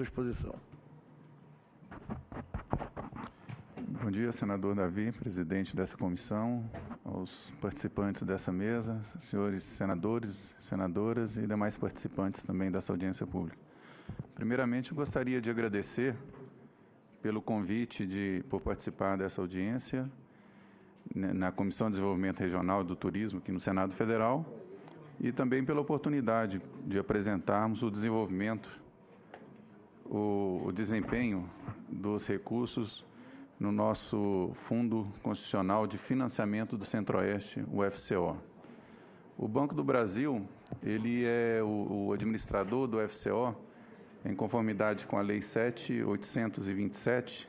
Exposição. Bom dia, senador Davi, presidente dessa comissão, aos participantes dessa mesa, senhores senadores, senadoras e demais participantes também dessa audiência pública. Primeiramente, eu gostaria de agradecer pelo convite por participar dessa audiência na Comissão de Desenvolvimento Regional do Turismo aqui no Senado Federal e também pela oportunidade de apresentarmos o desenvolvimento, o desempenho dos recursos no nosso Fundo Constitucional de Financiamento do Centro-Oeste, o FCO. O Banco do Brasil, ele é o administrador do FCO em conformidade com a Lei 7.827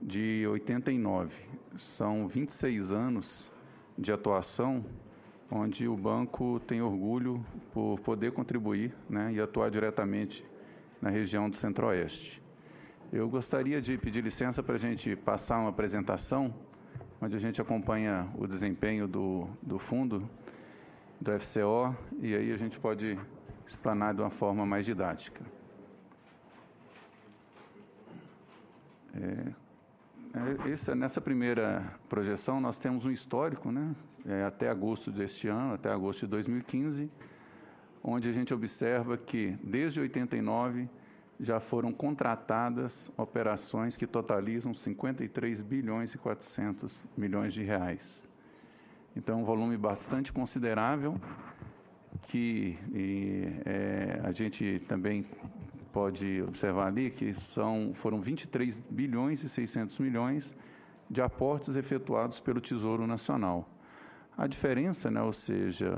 de 89. São 26 anos de atuação onde o banco tem orgulho por poder contribuir, e atuar diretamente na região do Centro-Oeste. Eu gostaria de pedir licença para a gente passar uma apresentação, onde a gente acompanha o desempenho do fundo, do FCO, e aí a gente pode explanar de uma forma mais didática. Nessa primeira projeção, nós temos um histórico, até agosto deste ano, até agosto de 2015, onde a gente observa que, desde 89, já foram contratadas operações que totalizam 53 bilhões e 400 milhões de reais. Então, um volume bastante considerável, que a gente também pode observar ali que foram 23 bilhões e 600 milhões de aportes efetuados pelo Tesouro Nacional. A diferença, ou seja,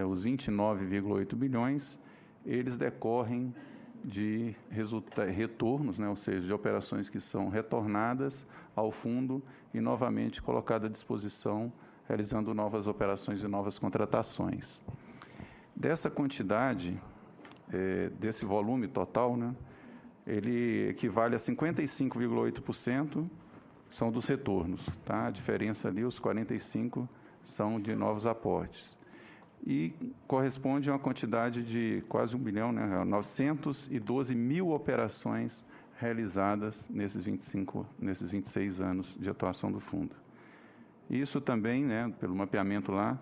os 29,8 bilhões, eles decorrem de retornos, ou seja, de operações que são retornadas ao fundo e novamente colocadas à disposição, realizando novas operações e novas contratações. Dessa quantidade, desse volume total, ele equivale a 55,8% são dos retornos, tá? A diferença ali, os 45% são de novos aportes. E corresponde a uma quantidade de quase 1 bilhão, 912 mil operações realizadas nesses 26 anos de atuação do fundo. Isso também, pelo mapeamento lá,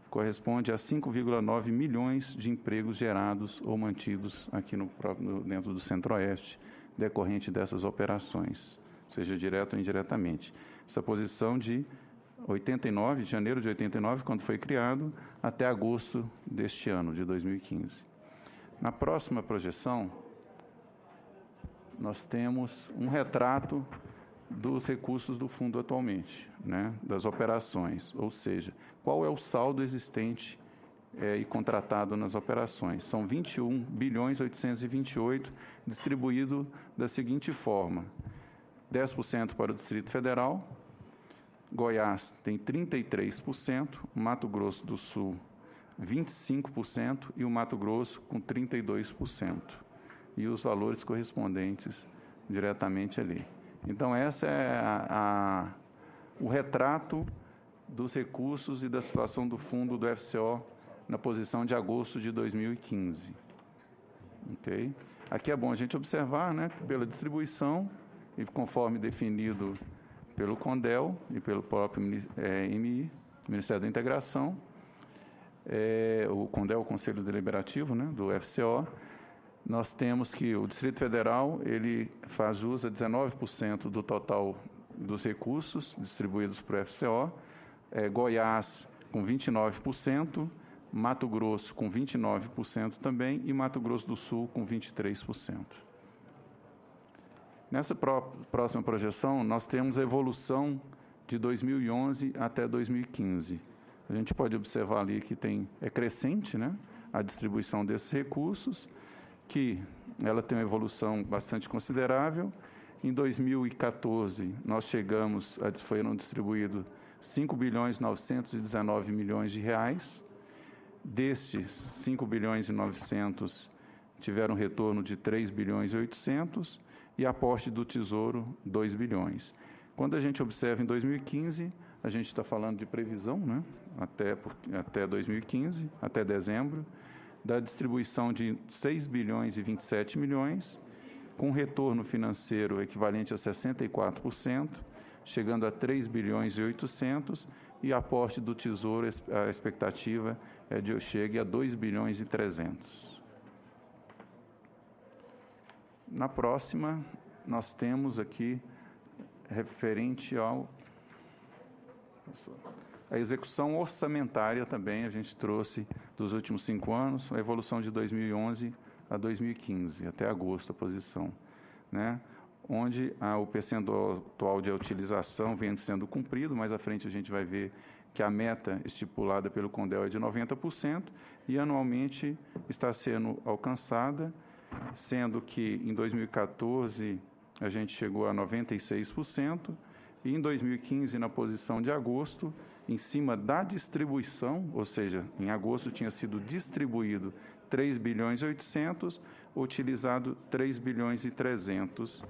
corresponde a 5,9 milhões de empregos gerados ou mantidos aqui dentro do Centro-Oeste, decorrente dessas operações, seja direto ou indiretamente. Essa posição de janeiro de 89, quando foi criado, até agosto deste ano, de 2015. Na próxima projeção, nós temos um retrato dos recursos do fundo atualmente, das operações, ou seja, qual é o saldo existente e contratado nas operações. São 21 bilhões 828 distribuído da seguinte forma: 10% para o Distrito Federal, Goiás tem 33%, Mato Grosso do Sul 25% e o Mato Grosso com 32%. E os valores correspondentes diretamente ali. Então, essa é o retrato dos recursos e da situação do fundo do FCO na posição de agosto de 2015. Okay? Aqui é bom a gente observar, pela distribuição e conforme definido pelo CONDEL e pelo próprio MI, Ministério da Integração, o CONDEL, o Conselho Deliberativo, do FCO, nós temos que o Distrito Federal, ele faz jus a 19% do total dos recursos distribuídos para o FCO, Goiás com 29%, Mato Grosso com 29% também e Mato Grosso do Sul com 23%. Nessa próxima projeção, nós temos a evolução de 2011 até 2015. A gente pode observar ali que é crescente, a distribuição desses recursos, que ela tem uma evolução bastante considerável. Em 2014, nós foram distribuídos 5 bilhões 919 milhões de reais. Destes, 5 bilhões e 900 tiveram retorno de 3 bilhões e 800 e aporte do Tesouro 2 bilhões. Quando a gente observa em 2015, a gente está falando de previsão, até 2015, até dezembro, da distribuição de 6 bilhões e 27 milhões com retorno financeiro equivalente a 64%, chegando a 3 bilhões e 800, e aporte do Tesouro, a expectativa é de chegue a 2 bilhões e 300. Na próxima, nós temos aqui, referente a execução orçamentária também, a gente trouxe dos últimos 5 anos, a evolução de 2011 a 2015, até agosto a posição, né? Onde o percentual de utilização vem sendo cumprido, mais à frente a gente vai ver que a meta estipulada pelo CONDEL é de 90% e anualmente está sendo alcançada, sendo que em 2014 a gente chegou a 96% e em 2015, na posição de agosto, em cima da distribuição, ou seja, em agosto tinha sido distribuído 3 bilhões e 800, utilizado 3 bilhões e 300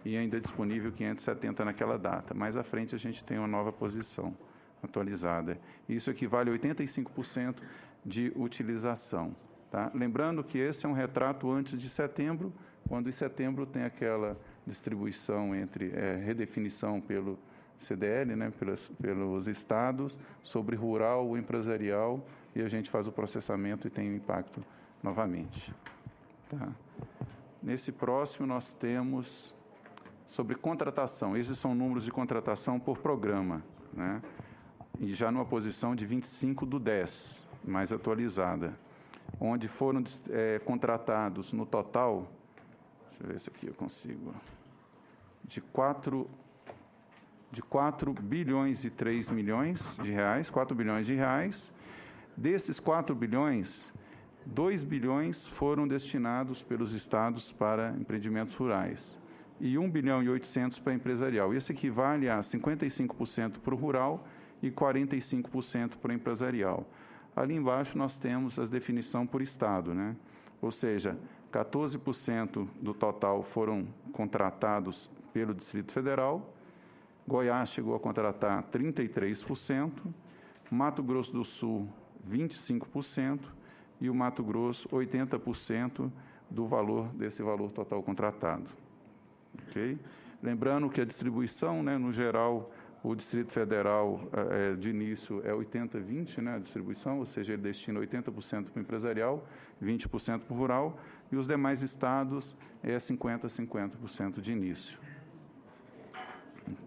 e ainda disponível 570 naquela data. Mais à frente a gente tem uma nova posição atualizada. Isso equivale a 85% de utilização. Tá? Lembrando que esse é um retrato antes de setembro, quando em setembro tem aquela distribuição entre redefinição pelo CDL, né, pelos estados, sobre rural ou empresarial, e a gente faz o processamento e tem o impacto novamente. Tá? Nesse próximo, nós temos sobre contratação. Esses são números de contratação por programa, né? E já numa posição de 25/10, mais atualizada, onde foram contratados no total, deixa eu ver se aqui eu consigo, de 4 bilhões e 3 milhões de reais, 4 bilhões de reais. Desses 4 bilhões, 2 bilhões foram destinados pelos estados para empreendimentos rurais e 1 bilhão e 800 para empresarial. Isso equivale a 55% para o rural e 45% para o empresarial. Ali embaixo nós temos a definição por estado, né? Ou seja, 14% do total foram contratados pelo Distrito Federal, Goiás chegou a contratar 33%, Mato Grosso do Sul 25% e o Mato Grosso 80% do valor desse valor total contratado. Okay? Lembrando que a distribuição, né, no geral, o Distrito Federal, de início, é 80-20, né, a distribuição, ou seja, ele destina 80% para o empresarial, 20% para o rural, e os demais estados é 50% de início.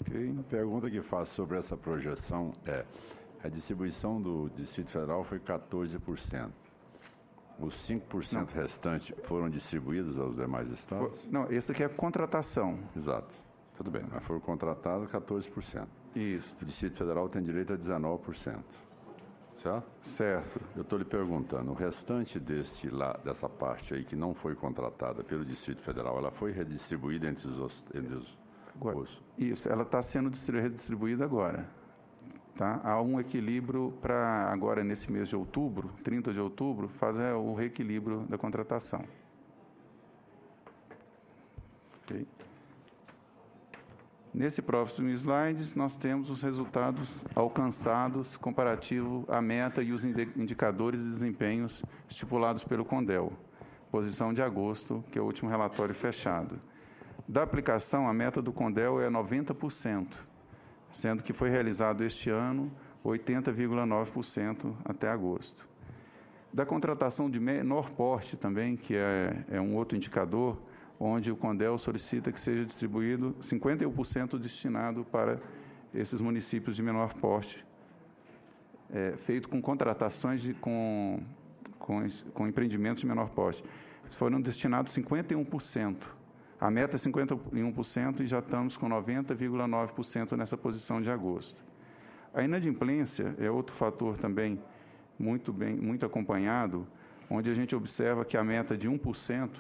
Okay. A pergunta que faço sobre essa projeção é: a distribuição do Distrito Federal foi 14%. Os 5% restantes foram distribuídos aos demais estados? Não, esse aqui é contratação. Exato. Tudo bem, mas foram contratados 14%. Isso. O Distrito Federal tem direito a 19%. Certo? Certo. Eu estou lhe perguntando, o restante dessa parte aí que não foi contratada pelo Distrito Federal, ela foi redistribuída entre os Isso, ela está sendo redistribuída agora. Tá? Há um equilíbrio para agora, nesse mês de outubro, 30 de outubro, fazer o reequilíbrio da contratação. Okay. Nesse próximo slide, nós temos os resultados alcançados comparativo à meta e os indicadores de desempenhos estipulados pelo CONDEL. Posição de agosto, que é o último relatório fechado. Da aplicação, a meta do CONDEL é 90%, sendo que foi realizado este ano 80,9% até agosto. Da contratação de menor porte também, que é um outro indicador, onde o CONDEL solicita que seja distribuído 51% destinado para esses municípios de menor porte, feito com contratações com empreendimentos de menor porte. Foram destinados 51%. A meta é 51% e já estamos com 90,9% nessa posição de agosto. A inadimplência é outro fator também muito acompanhado, onde a gente observa que a meta de 1%,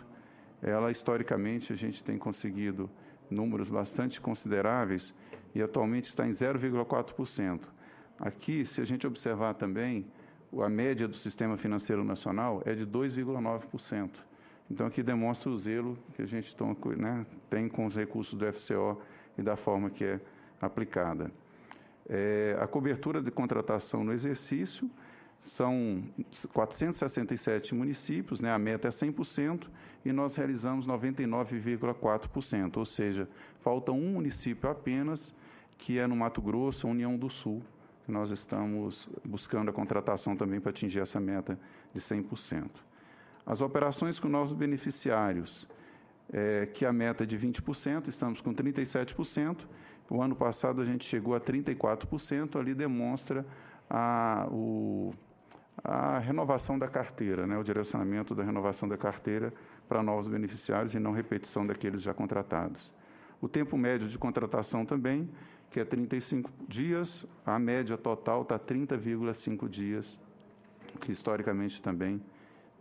ela historicamente a gente tem conseguido números bastante consideráveis e atualmente está em 0,4%. Aqui, se a gente observar também, a média do Sistema Financeiro Nacional é de 2,9%. Então, aqui demonstra o zelo que a gente tem com os recursos do FCO e da forma que é aplicada. A cobertura de contratação no exercício São 467 municípios, né? A meta é 100%, e nós realizamos 99,4%, ou seja, falta um município apenas, que é no Mato Grosso, União do Sul. Nós estamos buscando a contratação também para atingir essa meta de 100%. As operações com novos beneficiários, que a meta é de 20%, estamos com 37%. O ano passado a gente chegou a 34%, ali demonstra a renovação da carteira, né, o direcionamento da renovação da carteira para novos beneficiários e não repetição daqueles já contratados. O tempo médio de contratação também, que é 35 dias, a média total está 30,5 dias, que historicamente também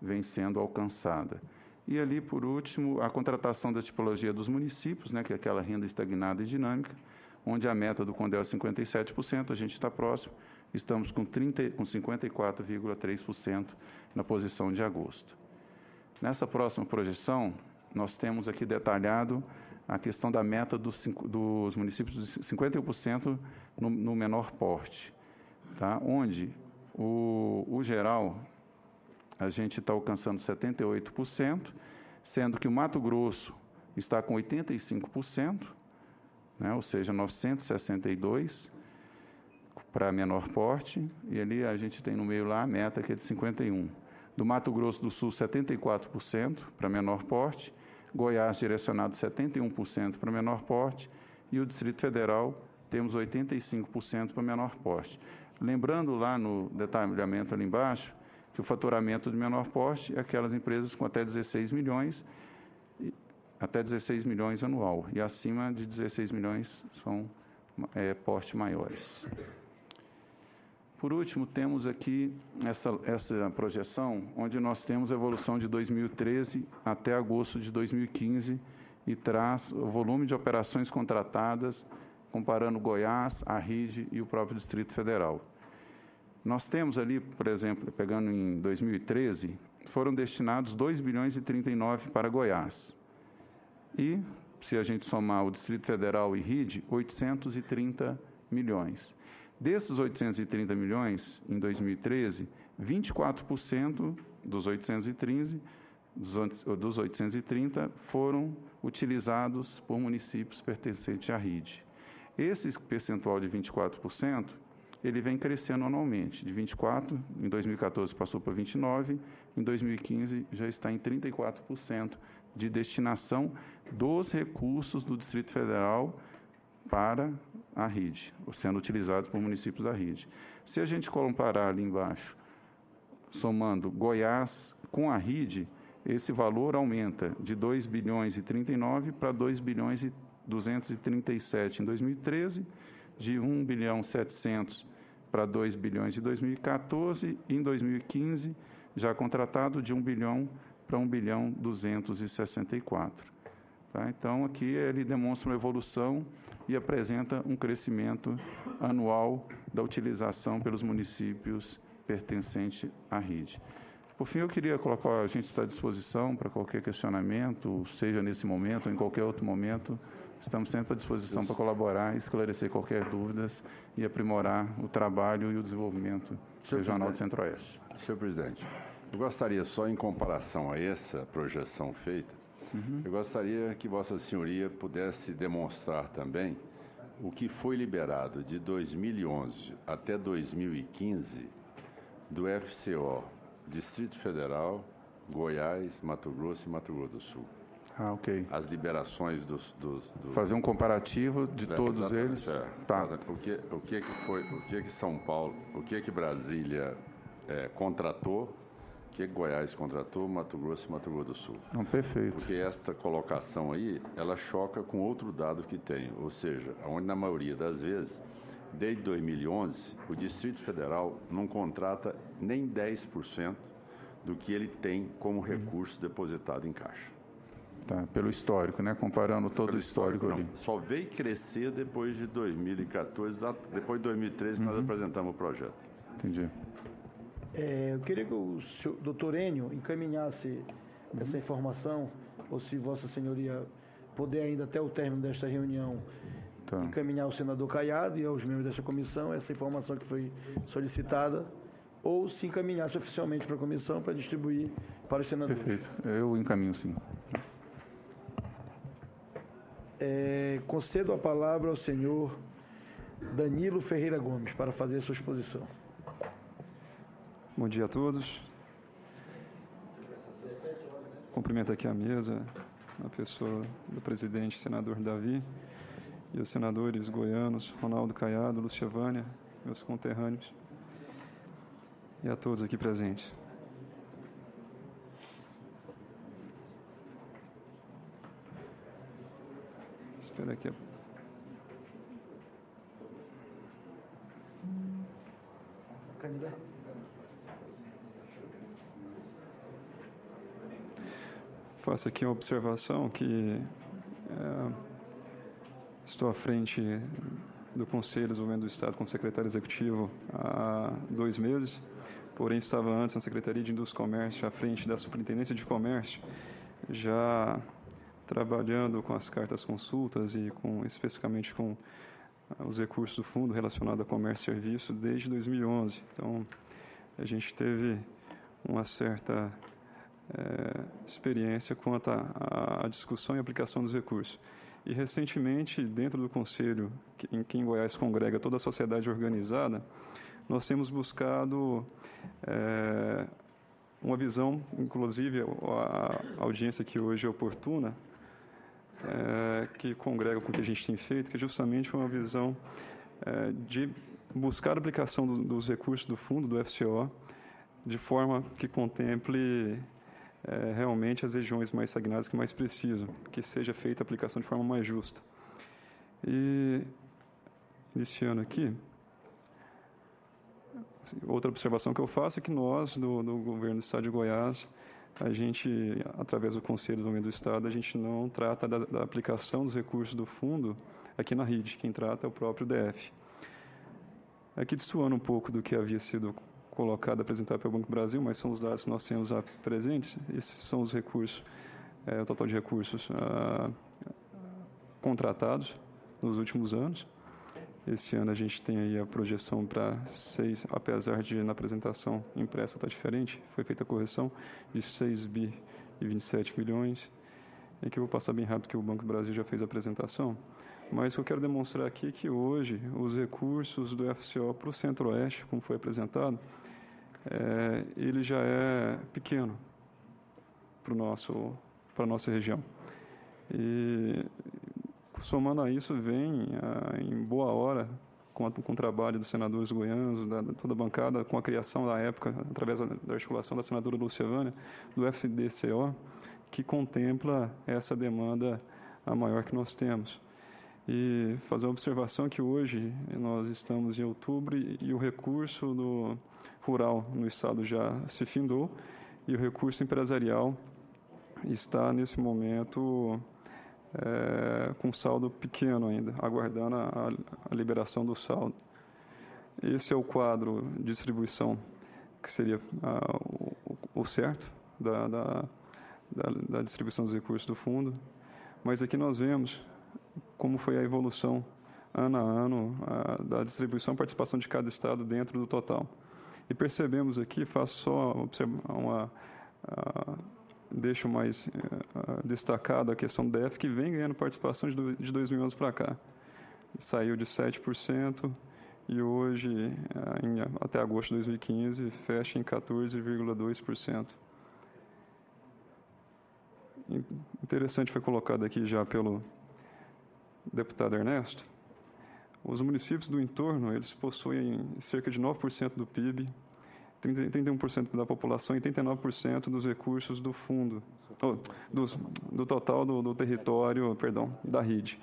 vem sendo alcançada. E ali, por último, a contratação da tipologia dos municípios, né, que é aquela renda estagnada e dinâmica, onde a meta do CONDEL é 57%, a gente está próximo, estamos com 54,3% na posição de agosto. Nessa próxima projeção, nós temos aqui detalhado a questão da meta dos municípios de 51% no menor porte, tá? Onde o geral a gente está alcançando 78%, sendo que o Mato Grosso está com 85%, né? Ou seja, 962 para menor porte, e ali a gente tem no meio lá a meta que é de 51%. Do Mato Grosso do Sul, 74% para menor porte, Goiás direcionado 71% para menor porte, e o Distrito Federal temos 85% para menor porte. Lembrando lá no detalhamento ali embaixo, que o faturamento de menor porte é aquelas empresas com até 16 milhões anual, e acima de 16 milhões são porte maiores. Por último, temos aqui essa projeção, onde nós temos a evolução de 2013 até agosto de 2015, e traz o volume de operações contratadas, comparando Goiás, a RID e o próprio Distrito Federal. Nós temos ali, por exemplo, pegando em 2013, foram destinados 2 bilhões e 39 para Goiás. E, se a gente somar o Distrito Federal e RID, 830 milhões. Desses 830 milhões, em 2013, 24% dos 830 foram utilizados por municípios pertencentes à RID. Esse percentual de 24%, ele vem crescendo anualmente. De 24%, em 2014 passou para 29%, em 2015 já está em 34% de destinação dos recursos do Distrito Federal para a RID, sendo utilizados por municípios da RID. Se a gente comparar ali embaixo, somando Goiás com a RID, esse valor aumenta de 2 bilhões e 39 para 2 bilhões e 237 em 2013, de 1 bilhão 700 para 2 bilhões em 2014, e em 2015, já contratado de 1 bilhão para 1 bilhão 264. Tá? Então, aqui ele demonstra uma evolução e apresenta um crescimento anual da utilização pelos municípios pertencentes à RID. Por fim, eu queria colocar, a gente está à disposição para qualquer questionamento, seja nesse momento ou em qualquer outro momento, estamos sempre à disposição para colaborar, esclarecer qualquer dúvida e aprimorar o trabalho e o desenvolvimento regional do Centro-Oeste. Senhor presidente, eu gostaria só, em comparação a essa projeção feita, eu gostaria que Vossa Senhoria pudesse demonstrar também o que foi liberado de 2011 até 2015 do FCO, Distrito Federal, Goiás, Mato Grosso e Mato Grosso do Sul. Ah, ok. As liberações Fazer um comparativo de todos eles. Tá. O que que São Paulo, o que Brasília contratou, o que Goiás contratou, Mato Grosso e Mato Grosso do Sul. Perfeito. Porque esta colocação aí, ela choca com outro dado que tem, ou seja, onde na maioria das vezes, desde 2011, o Distrito Federal não contrata nem 10% do que ele tem como recurso depositado em caixa. Tá, pelo histórico, né? Comparando todo o histórico ali. Só veio crescer depois de 2014, depois de 2013 nós apresentamos o projeto. Entendi. Eu queria que o doutor Enio encaminhasse essa informação, ou se Vossa Senhoria puder ainda até o término desta reunião encaminhar ao senador Caiado e aos membros dessa comissão essa informação que foi solicitada, ou se encaminhasse oficialmente para a comissão para distribuir para os senadores. Perfeito. Eu encaminho, sim. Concedo a palavra ao senhor Danilo Ferreira Gomes para fazer a sua exposição. Bom dia a todos. Cumprimento aqui a mesa, a pessoa do presidente, senador Davi, e os senadores goianos, Ronaldo Caiado, Lúcia Vânia, meus conterrâneos, e a todos aqui presentes. Espera aqui. Candidato. Faço aqui uma observação que estou à frente do Conselho de Desenvolvimento do Estado como secretário executivo há 2 meses, porém estava antes na Secretaria de Indústria e Comércio, à frente da Superintendência de Comércio, já trabalhando com as cartas consultas e especificamente com os recursos do fundo relacionado a comércio e serviço desde 2011. Então, a gente teve uma certa experiência quanto à discussão e aplicação dos recursos. E, recentemente, dentro do Conselho, em que em Goiás congrega toda a sociedade organizada, nós temos buscado uma visão, inclusive a audiência que hoje é oportuna, que congrega com o que a gente tem feito, que é justamente uma visão de buscar a aplicação dos recursos do fundo, do FCO, de forma que contemple realmente as regiões mais estagnadas que mais precisam, que seja feita a aplicação de forma mais justa. E, iniciando aqui, outra observação que eu faço é que nós, do governo do Estado de Goiás, a gente, através do Conselho de Desenvolvimento do Estado, a gente não trata da aplicação dos recursos do fundo aqui na RID, quem trata é o próprio DF. Aqui destoando um pouco do que havia sido colocado, apresentado pelo Banco do Brasil, mas são os dados que nós temos presentes. Esses são os recursos, o total de recursos contratados nos últimos anos. Esse ano a gente tem aí a projeção para 6, apesar de na apresentação impressa está diferente, foi feita a correção de 6 bi e 27 milhões. É que eu vou passar bem rápido que o Banco do Brasil já fez a apresentação. Mas o que eu quero demonstrar aqui é que hoje os recursos do FCO para o Centro-Oeste, como foi apresentado, ele já é pequeno para a nossa região. E, somando a isso, vem em boa hora, com o trabalho dos senadores goianos, toda a bancada, com a criação da época, através da articulação da senadora Lúcia Vânia, do FDCO, que contempla essa demanda a maior que nós temos. E fazer uma observação que hoje nós estamos em outubro e o recurso rural no estado já se findou e o recurso empresarial está, nesse momento, com saldo pequeno ainda, aguardando a liberação do saldo. Esse é o quadro de distribuição, que seria o certo da distribuição dos recursos do fundo. Mas aqui nós vemos como foi a evolução ano a ano da distribuição e participação de cada estado dentro do total. E percebemos aqui, faço só deixo mais destacado a questão do DF, que vem ganhando participação de 2011 para cá. Saiu de 7% e hoje, até agosto de 2015, fecha em 14,2%. Interessante, foi colocado aqui já pelo deputado Ernesto, os municípios do entorno, eles possuem cerca de 9% do PIB, 31% da população e 39% dos recursos do fundo, do total do território, da RID.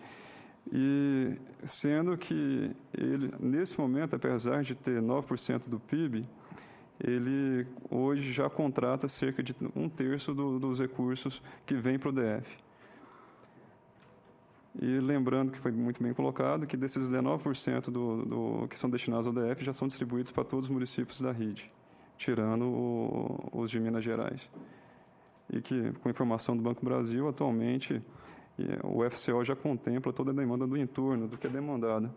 E sendo que ele, nesse momento, apesar de ter 9% do PIB, ele hoje já contrata cerca de 1/3 dos recursos que vem para o DF. E lembrando que foi muito bem colocado, que desses 19% que são destinados ao DF já são distribuídos para todos os municípios da RID, tirando os de Minas Gerais. E que, com informação do Banco do Brasil, atualmente o FCO já contempla toda a demanda do entorno, do que é demandado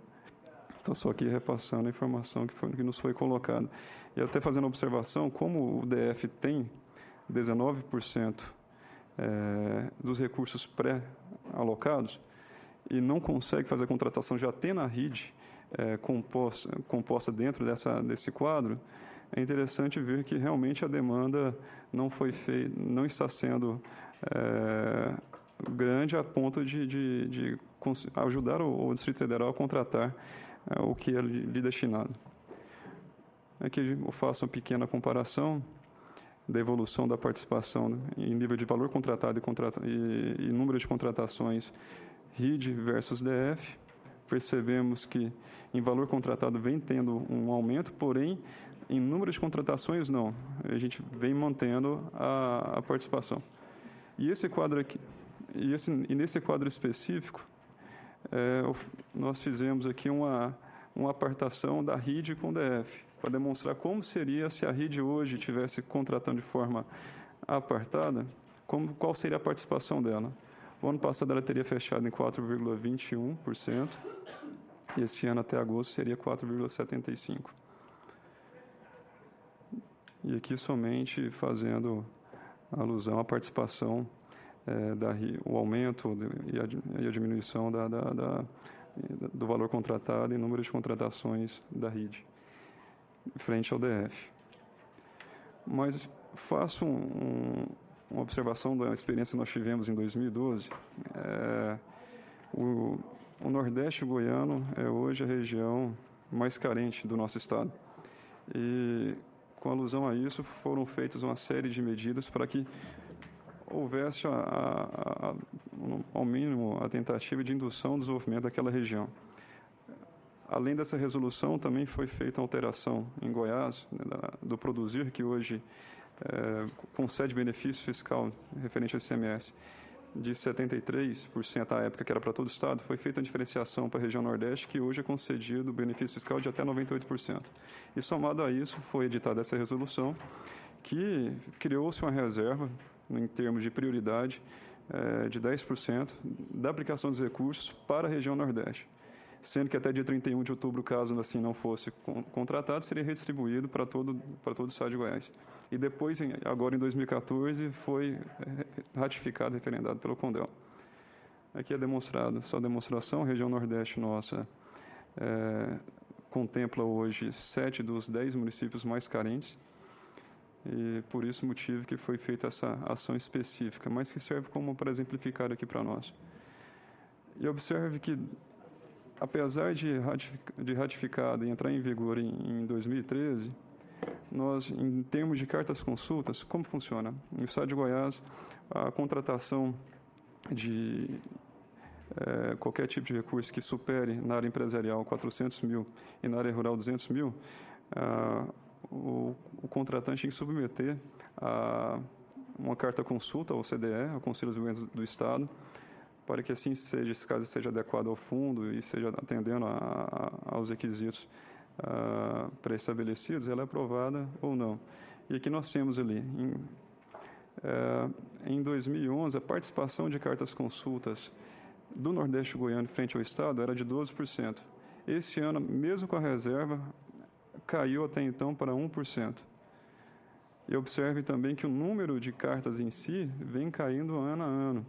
Estou só aqui repassando a informação que nos foi colocada. E até fazendo uma observação, como o DF tem 19% dos recursos pré-alocados e não consegue fazer a contratação já tendo a RID composta dentro desse quadro, é interessante ver que realmente a demanda não está sendo grande a ponto de ajudar o Distrito Federal a contratar o que é lhe destinado. Aqui eu faço uma pequena comparação da evolução da participação em nível de valor contratado e número de contratações RID versus DF. Percebemos que em valor contratado vem tendo um aumento, porém, em número de contratações, não. A gente vem mantendo a participação. E esse quadro aqui, nesse quadro específico, nós fizemos aqui uma apartação da RID com o DF, para demonstrar como seria se a RID hoje estivesse contratando de forma apartada, qual seria a participação dela. O ano passado ela teria fechado em 4,21%, e esse ano até agosto seria 4,75%. E aqui somente fazendo alusão à participação, o aumento e a diminuição do valor contratado e número de contratações da RID, frente ao DF. Mas faço uma observação da experiência que nós tivemos em 2012. O Nordeste goiano é hoje a região mais carente do nosso estado. E, com alusão a isso, foram feitas uma série de medidas para que houvesse, ao mínimo, a tentativa de indução do desenvolvimento daquela região. Além dessa resolução, também foi feita a alteração em Goiás, do Produzir, que hoje concede benefício fiscal referente ao ICMS de 73% à época, que era para todo o estado. Foi feita a diferenciação para a região Nordeste, que hoje é concedido benefício fiscal de até 98%. E, somado a isso, foi editada essa resolução, que criou-se uma reserva, em termos de prioridade, de 10% da aplicação dos recursos para a região Nordeste, sendo que até dia 31 de outubro, caso assim não fosse contratado, seria redistribuído para todo o estado de Goiás. E depois, agora em 2014, foi ratificado, referendado pelo CONDEL. Aqui é demonstrado, só demonstração, a região Nordeste nossa contempla hoje 7 dos 10 municípios mais carentes, e por esse motivo que foi feita essa ação específica, mas que serve como para exemplificar aqui para nós. E observe que, apesar de ratificado e entrar em vigor em 2013, nós, em termos de cartas consultas, como funciona? No estado de Goiás, a contratação de qualquer tipo de recurso que supere na área empresarial 400 mil e na área rural 200 mil, o contratante tem que submeter a uma carta consulta ao CDE, ao Conselho de Desenvolvimento do Estado, para que assim seja, esse caso seja adequado ao fundo e seja atendendo aos requisitos pré-estabelecidos, ela é aprovada ou não. E aqui nós temos ali, em 2011, a participação de cartas consultas do Nordeste goiano frente ao Estado era de 12%. Esse ano, mesmo com a reserva, caiu até então para 1%. E observe também que o número de cartas em si vem caindo ano a ano.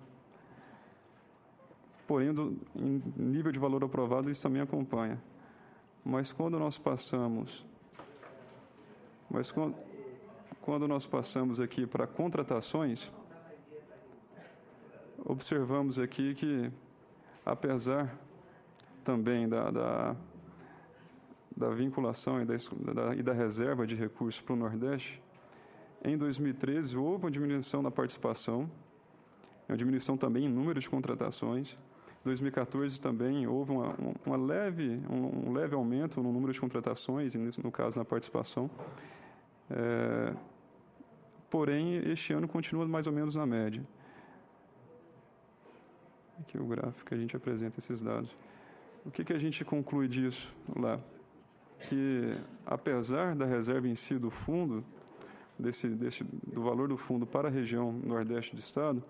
Porém, em nível de valor aprovado, isso também acompanha. Mas quando nós passamos aqui para contratações, observamos aqui que, apesar também da vinculação e da reserva de recursos para o Nordeste, em 2013 houve uma diminuição da participação, uma diminuição também em número de contratações. Em 2014 também houve um leve aumento no número de contratações, e no caso na participação. Porém, este ano continua mais ou menos na média. Aqui o gráfico que a gente apresenta esses dados. O que a gente conclui disso lá? Que, apesar da reserva em si do fundo, do valor do fundo para a região Nordeste do Estado,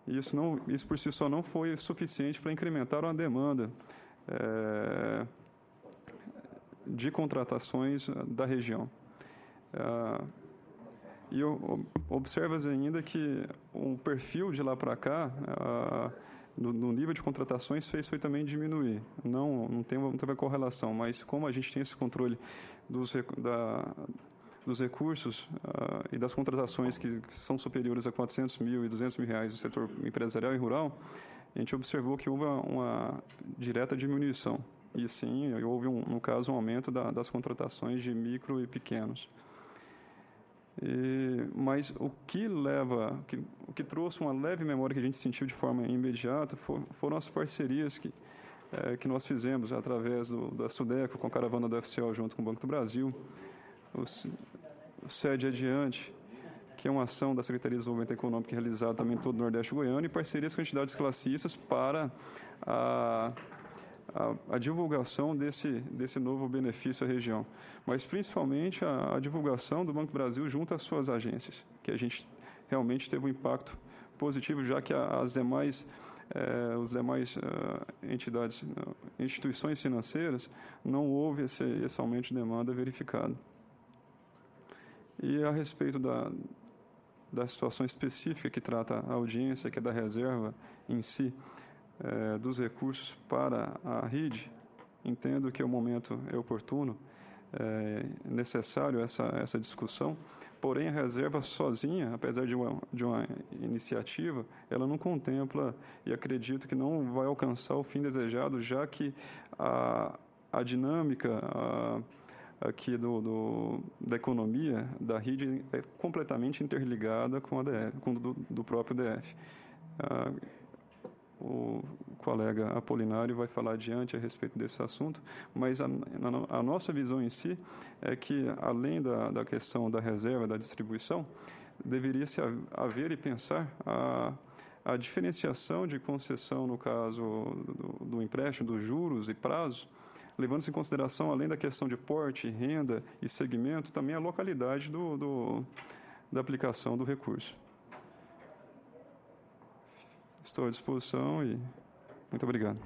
isso por si só não foi suficiente para incrementar uma demanda de contratações da região. E observa ainda que o perfil de lá para cá, no nível de contratações, foi também diminuir. Não teve a correlação, mas como a gente tem esse controle dos recursos e das contratações que são superiores a 400 mil e 200 mil reais no setor empresarial e rural, a gente observou que houve uma direta diminuição. E sim, houve, no caso, um aumento das contratações de micro e pequenos. Mas o que trouxe uma leve memória que a gente sentiu de forma imediata foram as parcerias que nós fizemos através da Sudeco com a caravana da FCO junto com o Banco do Brasil, o SED Adiante, que é uma ação da Secretaria de Desenvolvimento Econômico realizada também em todo o Nordeste goiano, e parcerias com entidades classistas para a divulgação desse novo benefício à região, mas principalmente a divulgação do Banco do Brasil junto às suas agências, que a gente realmente teve um impacto positivo, já que os demais instituições financeiras, não houve esse aumento de demanda verificado. E a respeito da situação específica que trata a audiência, que é da reserva em si, dos recursos para a RID, entendo que o momento é oportuno, necessário essa discussão, porém a reserva sozinha, apesar de uma iniciativa, ela não contempla, e acredito que não vai alcançar o fim desejado, já que a dinâmica aqui da economia da RID é completamente interligada com a DF, do próprio DF. O colega Apolinário vai falar adiante a respeito desse assunto, mas a nossa visão em si é que, além da questão da reserva, da distribuição, deveria-se haver e pensar a diferenciação de concessão, no caso do empréstimo, dos juros e prazos, levando-se em consideração, além da questão de porte, renda e segmento, também a localidade da aplicação do recurso. Estou à disposição e muito obrigado.